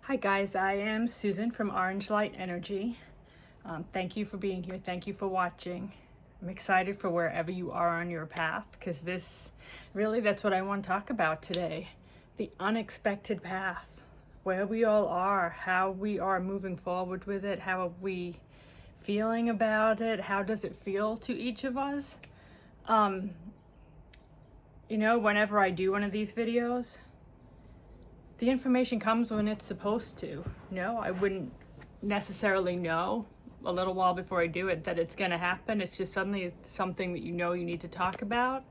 Hi guys, I am Susan from Orange Light Energy. Thank you for being here. Thank you for watching. I'm excited for wherever you are on your path, because that's what I want to talk about today. The unexpected path, where we all are, how we are moving forward with it, how are we feeling about it, how does it feel to each of us? Whenever I do one of these videos, the information comes when it's supposed to. I wouldn't necessarily know a little while before I do it that it's going to happen. It's just suddenly it's something that you need to talk about.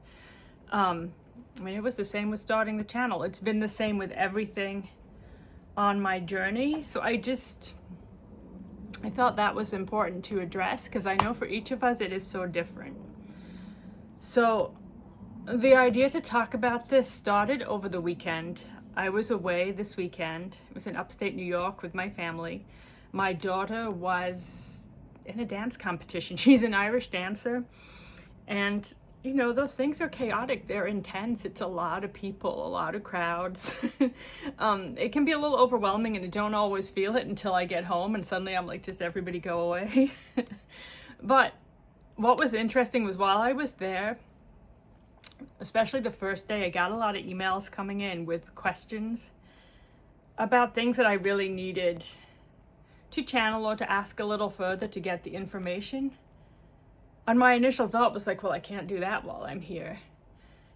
It was the same with starting the channel. It's been the same with everything on my journey. So I thought that was important to address, because I know for each of us it is so different. So the idea to talk about this started over the weekend. I was away this weekend. It was in upstate New York with my family. My daughter was in a dance competition. She's an Irish dancer. And, those things are chaotic. They're intense. It's a lot of people, a lot of crowds. It can be a little overwhelming, and I don't always feel it until I get home and suddenly I'm like, just everybody go away. But what was interesting was while I was there, especially the first day, I got a lot of emails coming in with questions about things that I really needed to channel or to ask a little further to get the information. And my initial thought was like, well, I can't do that while I'm here.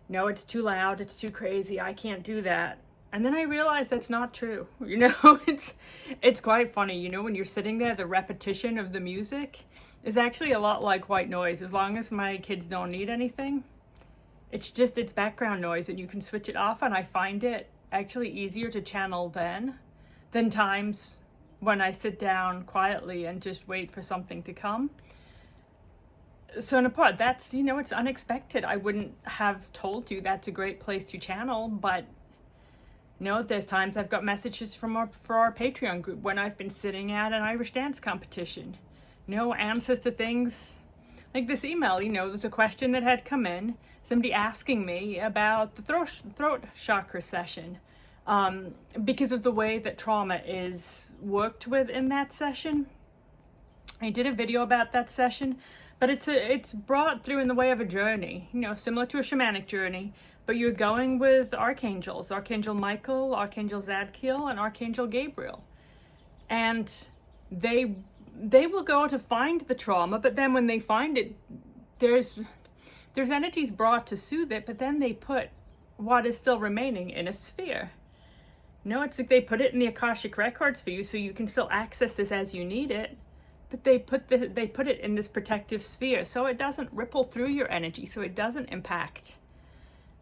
No, it's too loud, it's too crazy, I can't do that. And then I realized that's not true. It's quite funny, when you're sitting there, the repetition of the music is actually a lot like white noise. As long as my kids don't need anything, it's background noise, and you can switch it off, and I find it actually easier to channel than times when I sit down quietly and just wait for something to come. So in a part, that's, it's unexpected. I wouldn't have told you that's a great place to channel, but there's times I've got messages for our Patreon group when I've been sitting at an Irish dance competition. Answers to things like this email. There's a question that had come in, somebody asking me about the throat chakra session, because of the way that trauma is worked with in that session. I did a video about that session, but it's brought through in the way of a journey, similar to a shamanic journey, but you're going with archangels, Archangel Michael, Archangel Zadkiel, and Archangel Gabriel. And they will go to find the trauma, but then when they find it, there's energies brought to soothe it, but then they put what is still remaining in a sphere. It's like they put it in the Akashic records for you so you can still access this as you need it, but they put it in this protective sphere so it doesn't ripple through your energy, so it doesn't impact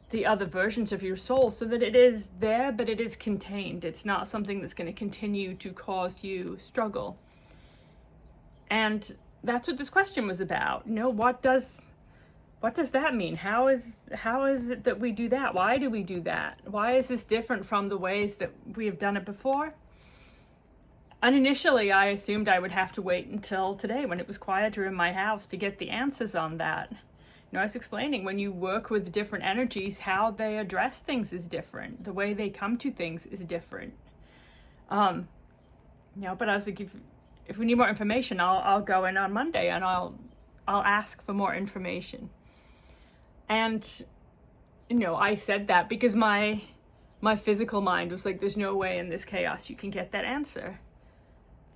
the other versions of your soul, so that it is there, but it is contained. It's not something that's going to continue to cause you struggle. And that's what this question was about. What does that mean? How is it that we do that? Why do we do that? Why is this different from the ways that we have done it before? And initially I assumed I would have to wait until today when it was quieter in my house to get the answers on that. I was explaining, when you work with different energies, how they address things is different. The way they come to things is different. But I was like, if we need more information, I'll go in on Monday and I'll ask for more information. And I said that because my physical mind was like, there's no way in this chaos you can get that answer.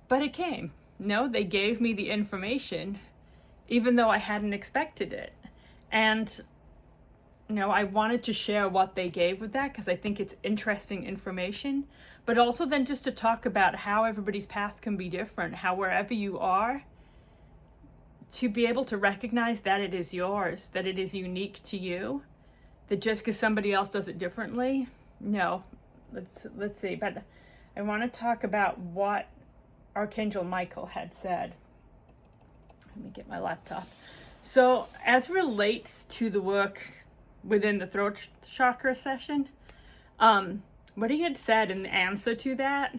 But it came. They gave me the information even though I hadn't expected it. And I wanted to share what they gave with that because I think it's interesting information, but also then just to talk about how everybody's path can be different, how wherever you are, to be able to recognize that it is yours, that it is unique to you, that just because somebody else does it differently, let's see. But I want to talk about what Archangel Michael had said. Let me get my laptop. So as relates to the work within the throat chakra session, what he had said in the answer to that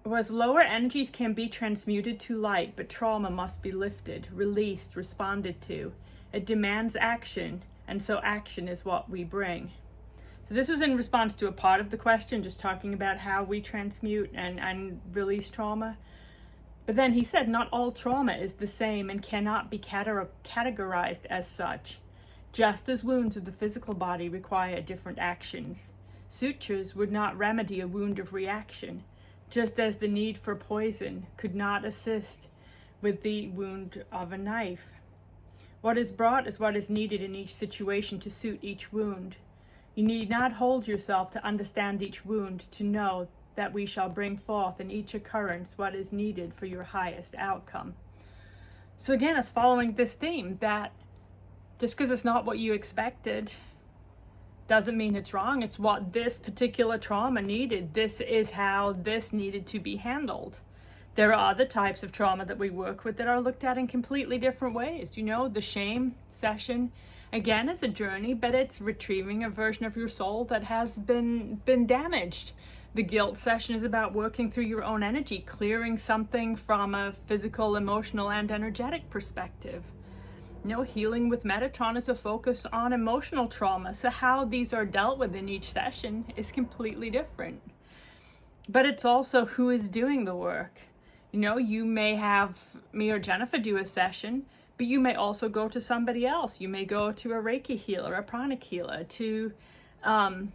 was lower energies can be transmuted to light, but trauma must be lifted, released, responded to. It demands action, and so action is what we bring. So this was in response to a part of the question, just talking about how we transmute and release trauma. But then he said, not all trauma is the same and cannot be categorized as such. Just as wounds of the physical body require different actions, sutures would not remedy a wound of reaction, just as the need for poison could not assist with the wound of a knife. What is brought is what is needed in each situation to suit each wound. You need not hold yourself to understand each wound to know that we shall bring forth in each occurrence what is needed for your highest outcome. So again, it's following this theme that just because it's not what you expected doesn't mean it's wrong. It's what this particular trauma needed. This is how this needed to be handled. There are other types of trauma that we work with that are looked at in completely different ways. You know, the shame session, again, is a journey, but it's retrieving a version of your soul that has been damaged. The guilt session is about working through your own energy, clearing something from a physical, emotional, and energetic perspective. You know, healing with Metatron is a focus on emotional trauma, so how these are dealt with in each session is completely different. But it's also who is doing the work. You know, you may have me or Jennifer do a session, but you may also go to somebody else. You may go to a Reiki healer, a pranic healer, to, I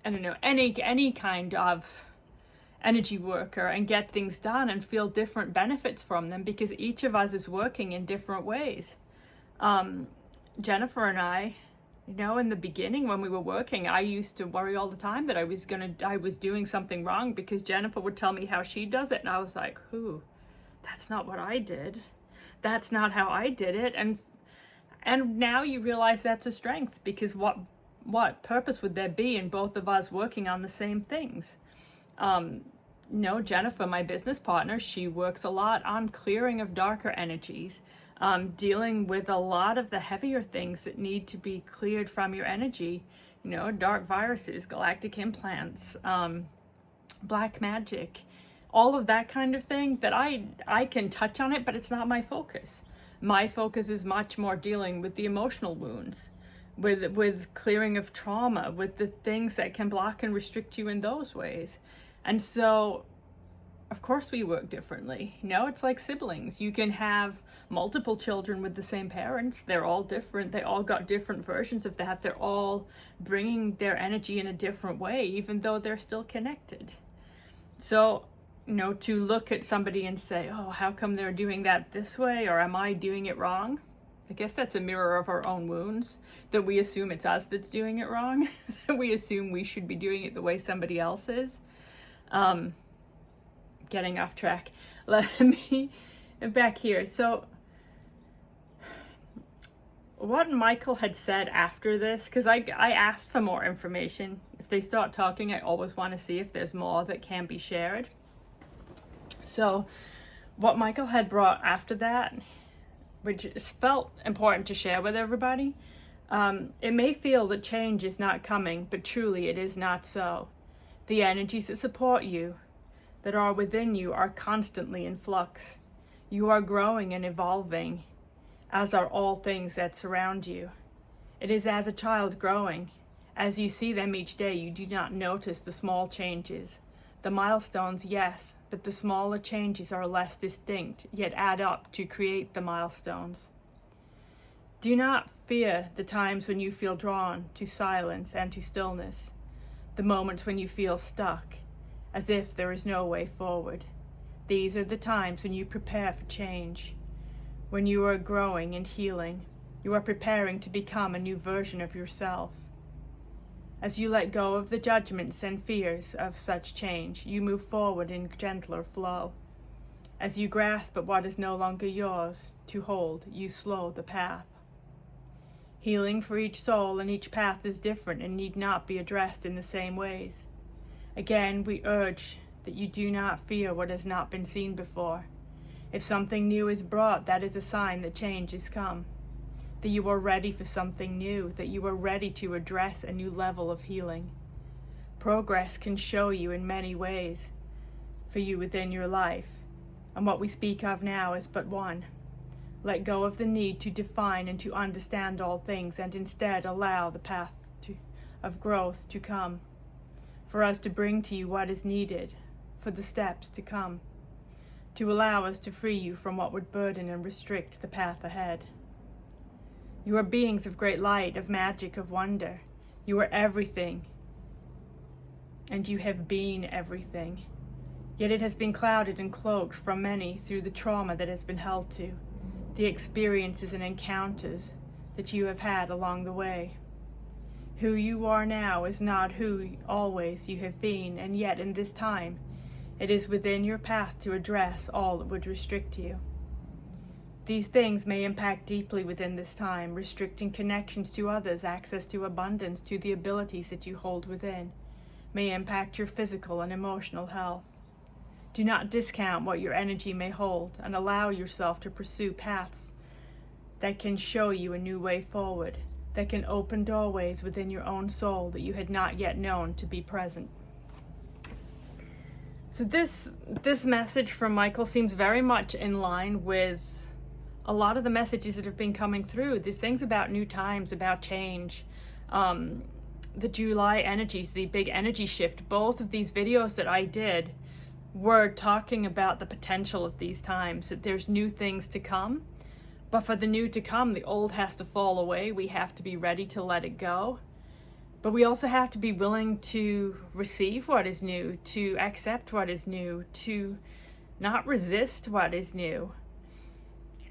don't know, any kind of energy worker and get things done and feel different benefits from them because each of us is working in different ways. Jennifer and I, you know, in the beginning when we were working, I used to worry all the time that I was doing something wrong because Jennifer would tell me how she does it. And I was like, that's not what I did. That's not how I did it. And now you realize that's a strength because what purpose would there be in both of us working on the same things? You know, Jennifer, my business partner, she works a lot on clearing of darker energies, dealing with a lot of the heavier things that need to be cleared from your energy, you know, dark viruses, galactic implants, black magic, all of that kind of thing that I can touch on it, but it's not my focus. My focus is much more dealing with the emotional wounds, with clearing of trauma, with the things that can block and restrict you in those ways. And so, of course we work differently. You know, it's like siblings. You can have multiple children with the same parents. They're all different. They all got different versions of that. They're all bringing their energy in a different way, even though they're still connected. So, you know, to look at somebody and say, oh, how come they're doing that this way? Or am I doing it wrong? I guess that's a mirror of our own wounds, that we assume it's us that's doing it wrong. That we assume we should be doing it the way somebody else is. Getting off track. Let me back here. So what Michael had said after this, because I asked for more information. If they start talking, I always want to see if there's more that can be shared. So what Michael had brought after that, which felt important to share with everybody, it may feel that change is not coming, but truly it is not so. The energies that support you, that are within you, are constantly in flux. You are growing and evolving, as are all things that surround you. It is as a child growing. As you see them each day, you do not notice the small changes. The milestones, yes, but the smaller changes are less distinct, yet add up to create the milestones. Do not fear the times when you feel drawn to silence and to stillness, the moments when you feel stuck, as if there is no way forward. These are the times when you prepare for change. When you are growing and healing, you are preparing to become a new version of yourself. As you let go of the judgments and fears of such change, you move forward in gentler flow. As you grasp at what is no longer yours to hold, you slow the path. Healing for each soul and each path is different and need not be addressed in the same ways. Again, we urge that you do not fear what has not been seen before. If something new is brought, that is a sign that change is come, that you are ready for something new, that you are ready to address a new level of healing. Progress can show you in many ways for you within your life, and what we speak of now is but one. Let go of the need to define and to understand all things, and instead allow the path of growth to come, for us to bring to you what is needed for the steps to come, to allow us to free you from what would burden and restrict the path ahead. You are beings of great light, of magic, of wonder. You are everything, and you have been everything. Yet it has been clouded and cloaked from many through the trauma that has been held to, the experiences and encounters that you have had along the way. Who you are now is not who always you have been, and yet in this time, it is within your path to address all that would restrict you. These things may impact deeply within this time, restricting connections to others, access to abundance, to the abilities that you hold within, may impact your physical and emotional health. Do not discount what your energy may hold, and allow yourself to pursue paths that can show you a new way forward, that can open doorways within your own soul that you had not yet known to be present. So this message from Michael seems very much in line with a lot of the messages that have been coming through. These things about new times, about change, the July energies, the big energy shift. Both of these videos that I did were talking about the potential of these times, that there's new things to come. But for the new to come, the old has to fall away. We have to be ready to let it go. But we also have to be willing to receive what is new, to accept what is new, to not resist what is new.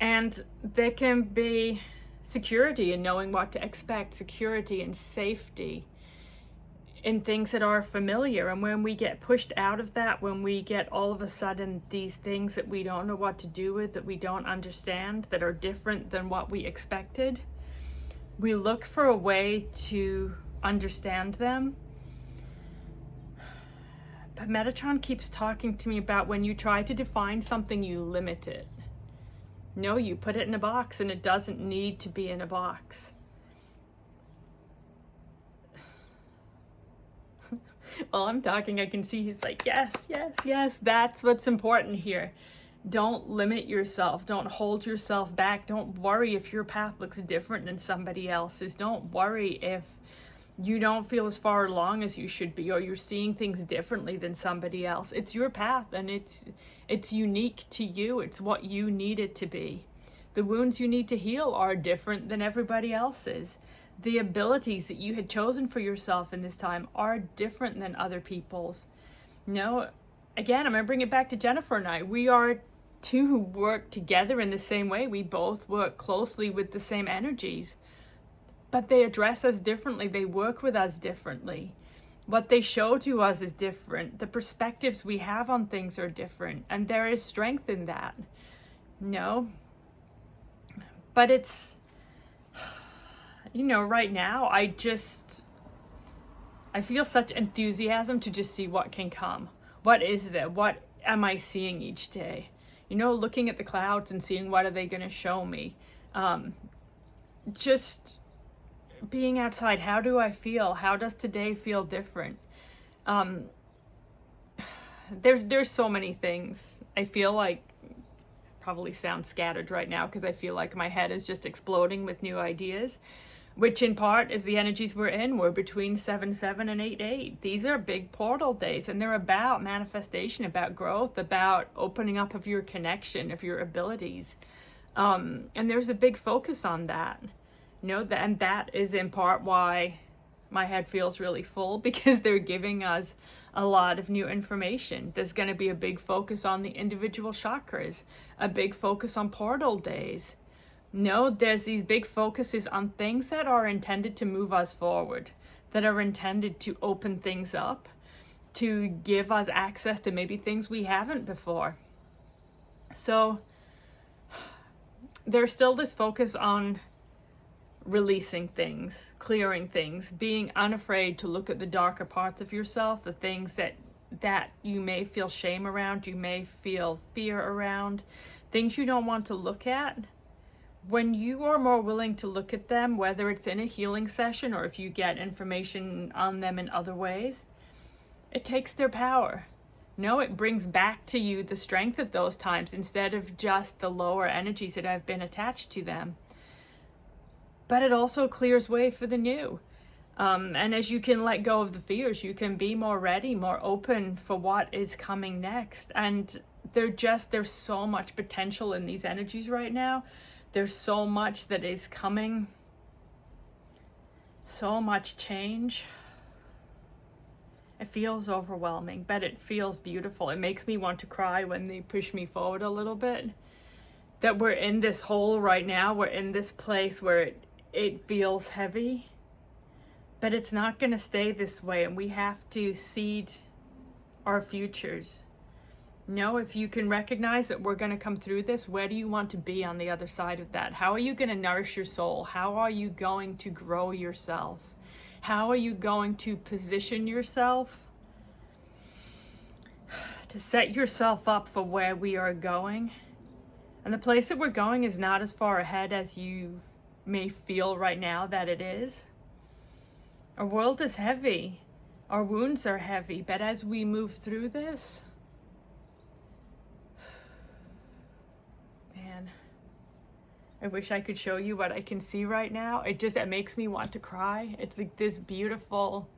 And there can be security in knowing what to expect, security and safety in things that are familiar. And when we get pushed out of that, when we get all of a sudden these things that we don't know what to do with, that we don't understand, that are different than what we expected, we look for a way to understand them. But Metatron keeps talking to me about when you try to define something, you limit it. No, you put it in a box, and it doesn't need to be in a box. While I'm talking, I can see he's like, yes, yes, yes, that's what's important here. Don't limit yourself. Don't hold yourself back. Don't worry if your path looks different than somebody else's. Don't worry if you don't feel as far along as you should be, or you're seeing things differently than somebody else. It's your path, and it's unique to you. It's what you need it to be. The wounds you need to heal are different than everybody else's. The abilities that you had chosen for yourself in this time are different than other people's. No, again, I'm going to bring it back to Jennifer and I. We are two who work together in the same way. We both work closely with the same energies, but they address us differently. They work with us differently. What they show to us is different. The perspectives we have on things are different, and there is strength in that. No, but it's, right now, I feel such enthusiasm to just see what can come. What is there? What am I seeing each day? Looking at the clouds and seeing what are they going to show me. Just being outside, how do I feel? How does today feel different? There's so many things. I feel like probably sound scattered right now because I feel like my head is just exploding with new ideas, which in part is the energies we're in. We're between 7/7 and 8/8. These are big portal days, and they're about manifestation, about growth, about opening up of your connection, of your abilities. And there's a big focus on that. And that is in part why my head feels really full, because they're giving us a lot of new information. There's going to be a big focus on the individual chakras, a big focus on portal days. There's these big focuses on things that are intended to move us forward, that are intended to open things up, to give us access to maybe things we haven't before. So there's still this focus on releasing things, clearing things, being unafraid to look at the darker parts of yourself, the things that you may feel shame around, you may feel fear around, things you don't want to look at. When you are more willing to look at them, whether it's in a healing session or if you get information on them in other ways, it takes their power. It brings back to you the strength of those times instead of just the lower energies that have been attached to them. But it also clears way for the new. And as you can let go of the fears, you can be more ready, more open for what is coming next. And there's so much potential in these energies right now. There's so much that is coming, so much change. It feels overwhelming, but it feels beautiful. It makes me want to cry when they push me forward a little bit. That we're in this hole right now, we're in this place where it feels heavy. But it's not going to stay this way, and we have to seed our futures. If you can recognize that we're going to come through this, where do you want to be on the other side of that? How are you going to nourish your soul? How are you going to grow yourself? How are you going to position yourself to set yourself up for where we are going? And the place that we're going is not as far ahead as you may feel right now that it is. Our world is heavy. Our wounds are heavy. But as we move through this, man, I wish I could show you what I can see right now. It makes me want to cry. It's like this beautiful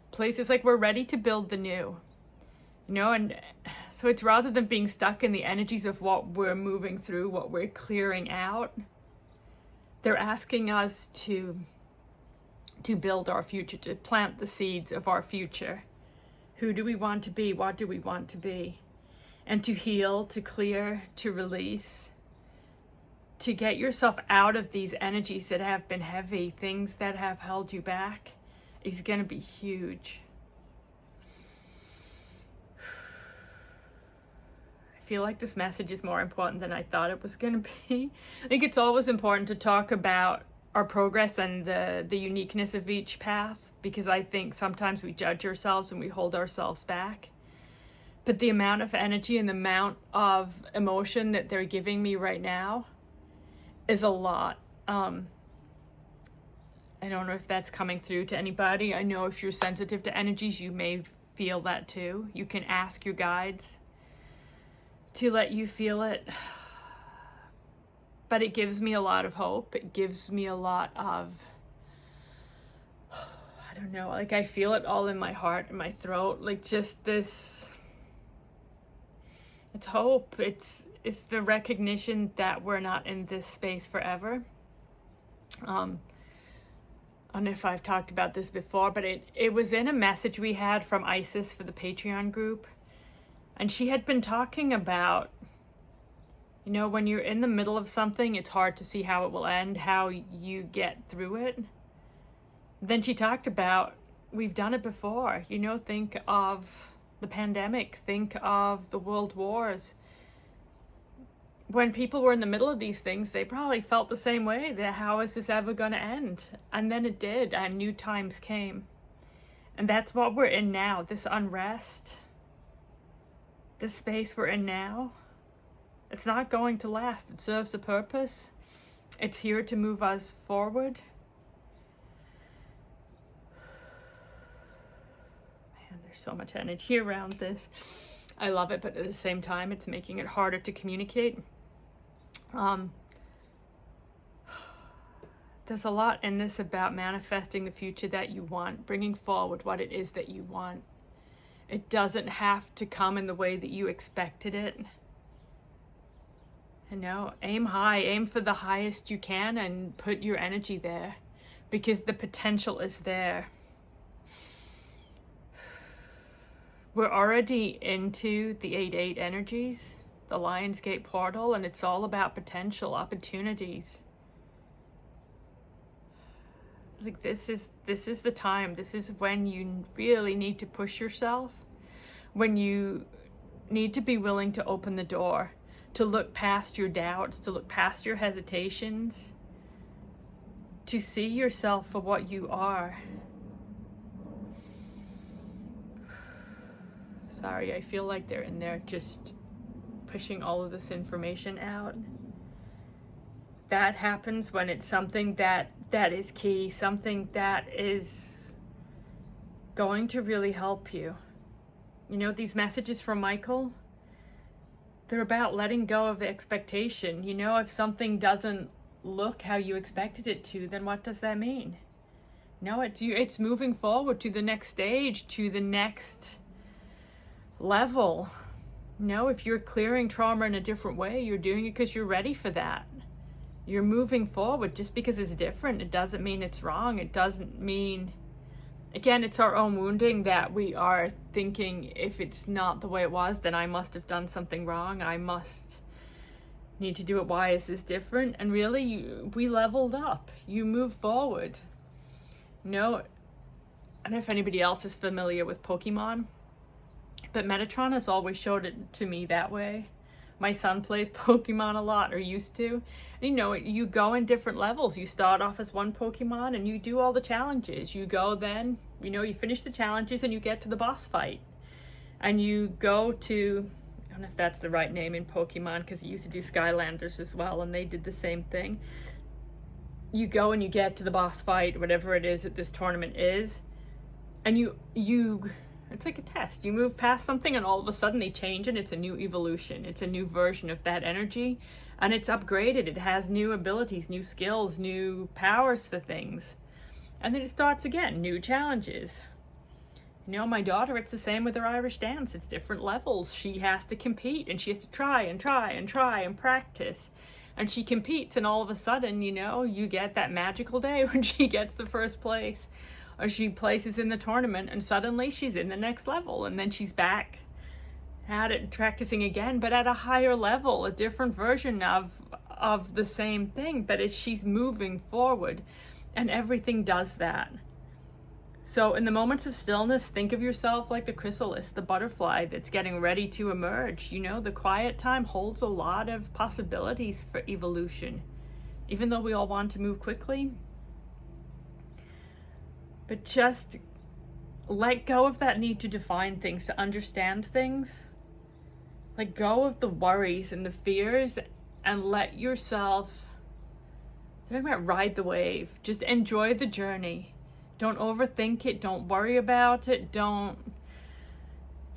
place. It's like we're ready to build the new. And so it's rather than being stuck in the energies of what we're moving through, what we're clearing out, they're asking us to build our future, to plant the seeds of our future. Who do we want to be? What do we want to be? And to heal, to clear, to release, to get yourself out of these energies that have been heavy, things that have held you back, is going to be huge. I feel like this message is more important than I thought it was going to be. I think it's always important to talk about our progress and the uniqueness of each path, because I think sometimes we judge ourselves and we hold ourselves back. But the amount of energy and the amount of emotion that they're giving me right now is a lot. I don't know if that's coming through to anybody. I know if you're sensitive to energies, you may feel that too. You can ask your guides to let you feel it. But it gives me a lot of hope. It gives me a lot of, I don't know, like I feel it all in my heart and my throat. Like just this, it's hope. It's the recognition that we're not in this space forever. I don't know if I've talked about this before, but it was in a message we had from Isis for the Patreon group. And she had been talking about, when you're in the middle of something, it's hard to see how it will end, how you get through it. Then she talked about, we've done it before. Think of the pandemic, think of the world wars. When people were in the middle of these things, they probably felt the same way, that how is this ever going to end? And then it did, and new times came. And that's what we're in now, this unrest, this space we're in now. It's not going to last. It serves a purpose. It's here to move us forward. Man, there's so much energy around this. I love it, but at the same time, it's making it harder to communicate. There's a lot in this about manifesting the future that you want, bringing forward what it is that you want. It doesn't have to come in the way that you expected it. Aim high, aim for the highest you can and put your energy there, because the potential is there. We're already into the 8-8 energies, the Lionsgate portal, and it's all about potential, opportunities. Like this is the time. This is when you really need to push yourself, when you need to be willing to open the door, to look past your doubts, to look past your hesitations, to see yourself for what you are. Sorry, I feel like they're in there just pushing all of this information out. That happens when it's something that is key, something that is going to really help you. These messages from Michael, they're about letting go of expectation. If something doesn't look how you expected it to, then what does that mean? No, it's moving forward to the next stage, to the next level. No, if you're clearing trauma in a different way, you're doing it because you're ready for that. You're moving forward. Just because it's different, it doesn't mean it's wrong. It doesn't mean, again, it's our own wounding that we are thinking, if it's not the way it was, then I must have done something wrong. I must need to do it. Why is this different? And really, we leveled up. You move forward. No, I don't know if anybody else is familiar with Pokemon, but Metatron has always showed it to me that way. My son plays Pokemon a lot, or used to. And you go in different levels. You start off as one Pokemon and you do all the challenges. You go then, you finish the challenges and you get to the boss fight. And you go to, I don't know if that's the right name in Pokemon, because you used to do Skylanders as well, and they did the same thing. You go and you get to the boss fight, whatever it is that this tournament is, and you it's like a test. You move past something and all of a sudden they change and it's a new evolution. It's a new version of that energy, and it's upgraded. It has new abilities, new skills, new powers for things. And then it starts again, new challenges. My daughter, it's the same with her Irish dance. It's different levels. She has to compete and she has to try and practice. And she competes, and all of a sudden, you get that magical day when she gets the first place, or she places in the tournament, and suddenly she's in the next level, and then she's back at it, practicing again, but at a higher level, a different version of the same thing, but she's moving forward, and everything does that. So in the moments of stillness, think of yourself like the chrysalis, the butterfly that's getting ready to emerge. The quiet time holds a lot of possibilities for evolution, even though we all want to move quickly. But just let go of that need to define things, to understand things. Let go of the worries and the fears, and let yourself, talking about ride the wave, just enjoy the journey. Don't overthink it. Don't worry about it. Don't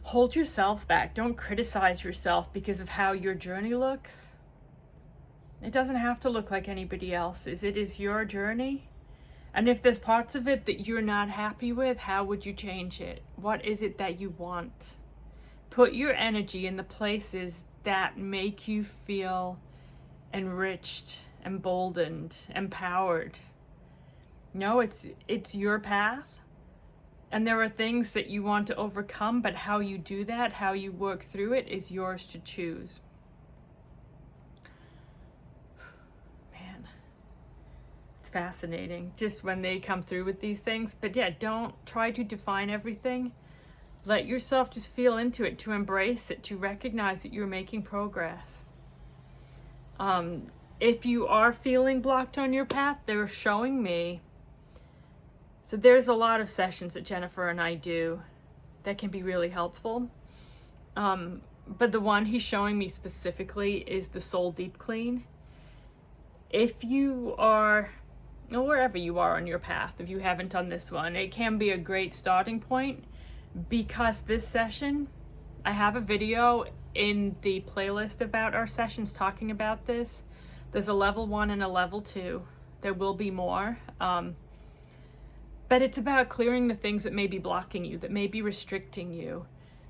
hold yourself back. Don't criticize yourself because of how your journey looks. It doesn't have to look like anybody else's. It is your journey. And if there's parts of it that you're not happy with, how would you change it? What is it that you want? Put your energy in the places that make you feel enriched, emboldened, empowered. No, it's your path, and there are things that you want to overcome, but how you do that, how you work through it, is yours to choose. Man, it's fascinating just when they come through with these things. But yeah, don't try to define everything. Let yourself just feel into it, to embrace it, to recognize that you're making progress. If you are feeling blocked on your path, they're showing me. So there's a lot of sessions that Jennifer and I do that can be really helpful. But the one he's showing me specifically is the Soul Deep Clean. If you are, or wherever you are on your path, if you haven't done this one, it can be a great starting point, because this session, I have a video in the playlist about our sessions talking about this. There's a level 1 and a level 2. There will be more. But it's about clearing the things that may be blocking you, that may be restricting you.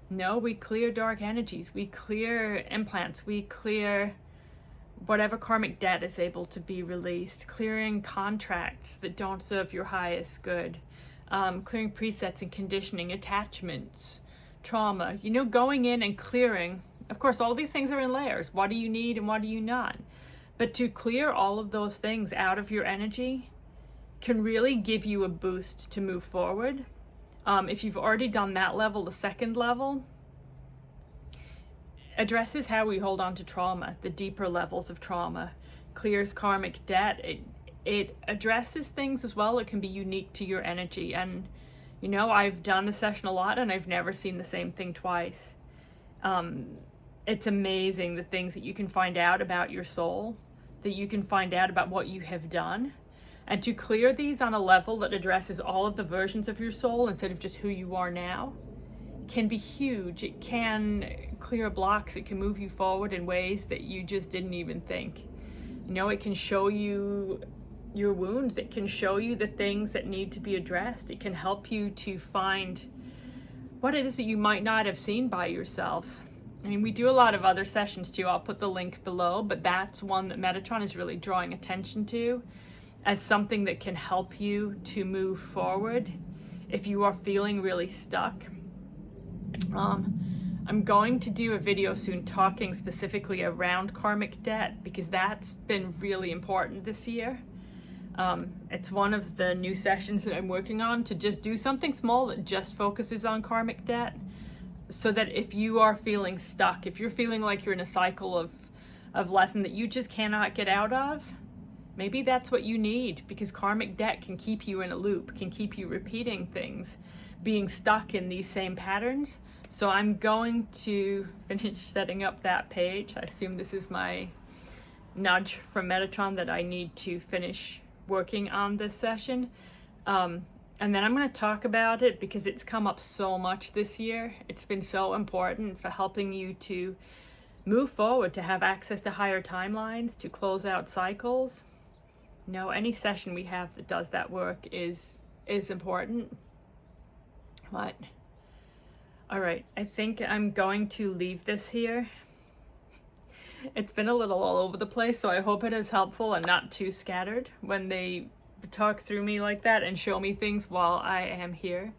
No, we clear dark energies. We clear implants. We clear whatever karmic debt is able to be released. Clearing contracts that don't serve your highest good. Clearing presets and conditioning, attachments, trauma. Going in and clearing. Of course, all these things are in layers. What do you need and what do you not? But to clear all of those things out of your energy can really give you a boost to move forward. If you've already done that level, the second level addresses how we hold on to trauma, the deeper levels of trauma, clears karmic debt. It addresses things as well that can be unique to your energy. And I've done the session a lot and I've never seen the same thing twice. It's amazing the things that you can find out about your soul, that you can find out about what you have done. And to clear these on a level that addresses all of the versions of your soul instead of just who you are now can be huge. It can clear blocks. It can move you forward in ways that you just didn't even think. It can show you your wounds. It can show you the things that need to be addressed. It can help you to find what it is that you might not have seen by yourself. I mean, we do a lot of other sessions too. I'll put the link below, but that's one that Metatron is really drawing attention to as something that can help you to move forward if you are feeling really stuck. I'm going to do a video soon talking specifically around karmic debt, because that's been really important this year. It's one of the new sessions that I'm working on, to just do something small that just focuses on karmic debt, so that if you are feeling stuck, if you're feeling like you're in a cycle of lesson that you just cannot get out of, maybe that's what you need, because karmic debt can keep you in a loop, can keep you repeating things, being stuck in these same patterns. So I'm going to finish setting up that page. I assume this is my nudge from Metatron that I need to finish working on this session. And then I'm going to talk about it because it's come up so much this year. It's been so important for helping you to move forward, to have access to higher timelines, to close out cycles. You know, any session we have that does that work is important. But all right, I think I'm going to leave this here. It's been a little all over the place, so I hope it is helpful and not too scattered when they talk through me like that and show me things while I am here.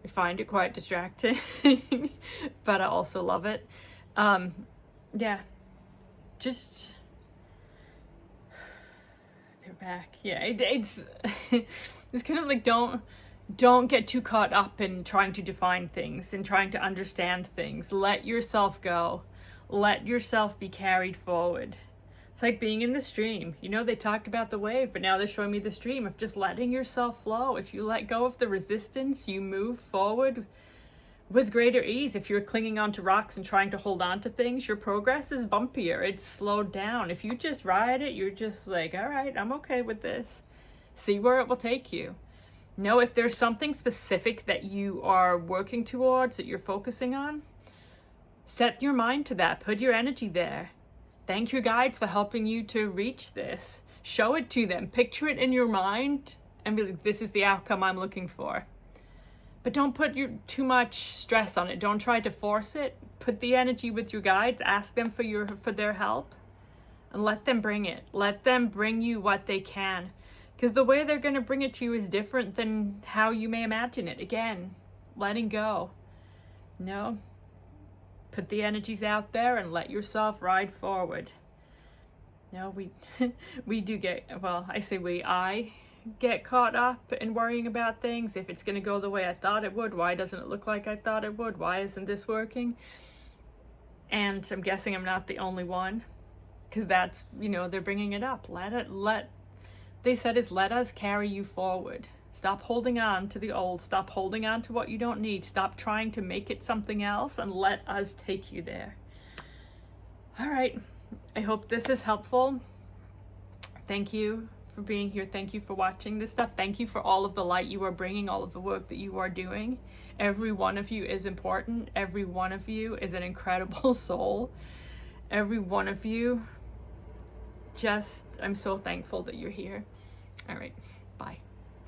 I find it quite distracting, but I also love it. Yeah, just, they're back. Yeah, it's it's kind of like, don't get too caught up in trying to define things and trying to understand things. Let yourself go. Let yourself be carried forward. It's like being in the stream. You know, they talked about the wave, but now they're showing me the stream of just letting yourself flow. If you let go of the resistance, you move forward with greater ease. If you're clinging onto rocks and trying to hold on to things, your progress is bumpier. It's slowed down. If you just ride it, you're just like, all right, I'm okay with this. See where it will take you. No, if there's something specific that you are working towards, that you're focusing on, set your mind to that. Put your energy there. Thank your guides for helping you to reach this. Show it to them. Picture it in your mind and be like, this is the outcome I'm looking for. But don't put too much stress on it. Don't try to force it. Put the energy with your guides. Ask them for their help and let them bring it. Let them bring you what they can. Because the way they're going to bring it to you is different than how you may imagine it. Again, letting go. No. Put the energies out there and let yourself ride forward. No, we do get, well, I get caught up in worrying about things. If it's going to go the way I thought it would, why doesn't it look like I thought it would? Why isn't this working? And I'm guessing I'm not the only one. Because that's, you know, they're bringing it up. They said is let us carry you forward. Stop holding on to the old. Stop holding on to what you don't need. Stop trying to make it something else and let us take you there. All right. I hope this is helpful. Thank you for being here. Thank you for watching this stuff. Thank you for all of the light you are bringing, all of the work that you are doing. Every one of you is important. Every one of you is an incredible soul. Every one of you, I'm so thankful that you're here. All right. Bye.